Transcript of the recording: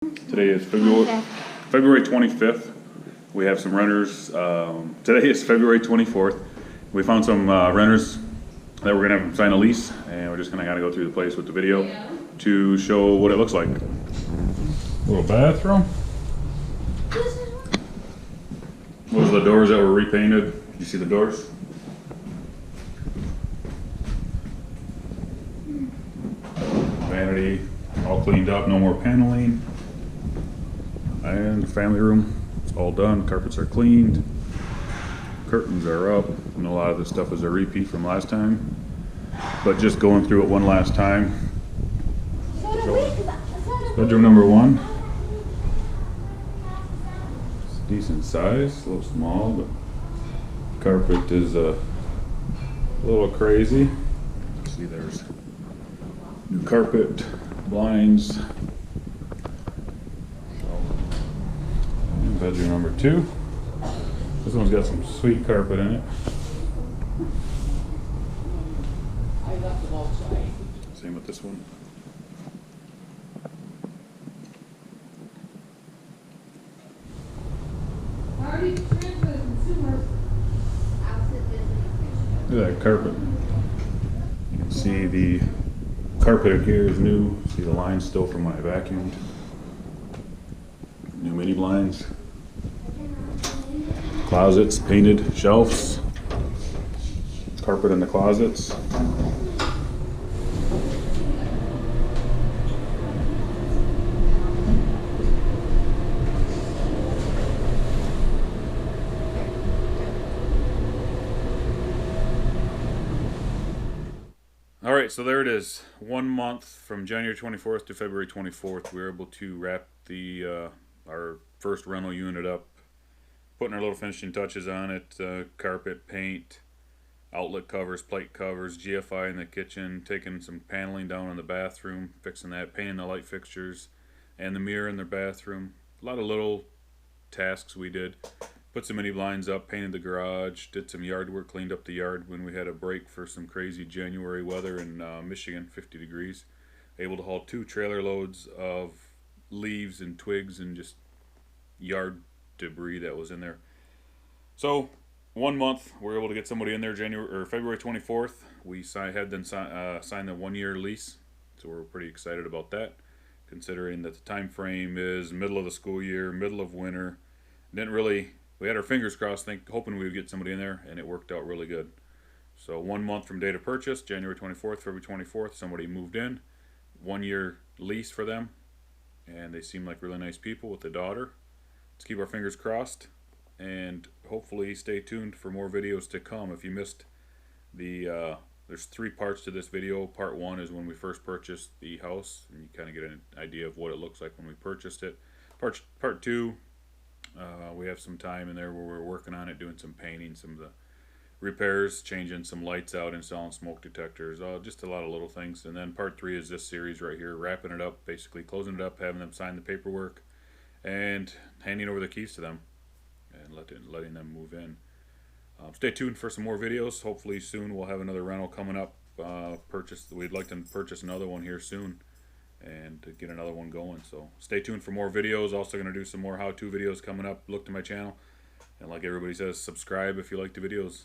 Today is February 25th. We have some renters. Today is February 24th. We found some renters that we're going to sign a lease, and we're just going to kind of go through the place with the video to show what it looks like. Little bathroom. Those are the doors that were repainted. You see the doors? Vanity, all cleaned up, no more paneling. And the family room, it's all done. Carpets are cleaned. Curtains are up. And a lot of this stuff is a repeat from last time. But just going through it one last time. Bedroom number one. It's decent size, a little small, but carpet is a little crazy. See, there's new carpet, blinds. Bedroom number two. This one's got some sweet carpet in it. Same with this one. Look at that carpet. You can see the carpet here is new. See the lines still from when I vacuumed. New mini blinds. Closets, painted shelves. Carpet in the closets. All right, so there it is. 1 month from January 24th to February 24th. We were able to wrap the our first rental unit up, putting our little finishing touches on it, carpet, paint, outlet covers, plate covers, GFI in the kitchen, taking some paneling down in the bathroom, fixing that, painting the light fixtures and the mirror in their bathroom. A lot of little tasks we did. Put some mini blinds up, painted the garage, did some yard work, cleaned up the yard when we had a break for some crazy January weather in Michigan, 50 degrees. Able to haul 2 trailer loads of leaves and twigs and just yard debris that was in there. So 1 month, we were able to get somebody in there February 24th. We had them sign the 1-year lease, so we're pretty excited about that, considering that the time frame is middle of the school year, middle of winter. We had our fingers crossed, hoping we would get somebody in there, and it worked out really good. So 1 month from date of purchase, January 24th, February 24th, somebody moved in. 1-year lease for them, and they seem like really nice people with a daughter. Let's keep our fingers crossed, and hopefully stay tuned for more videos to come. If you missed there's 3 parts to this video. Part 1 is when we first purchased the house, and you kind of get an idea of what it looks like when we purchased it. Part 2, we have some time in there where we're working on it, doing some painting, some of the repairs, changing some lights out, installing smoke detectors, just a lot of little things. And then part 3 is this series right here, wrapping it up, basically closing it up, having them sign the paperwork, and handing over the keys to them and letting them move in. Stay tuned for some more videos. Hopefully soon we'll have another rental coming up. We'd like to purchase another one here soon and to get another one going. So stay tuned for more videos. Also going to do some more how-to videos coming up. Look to my channel, and like everybody says, subscribe if you like the videos.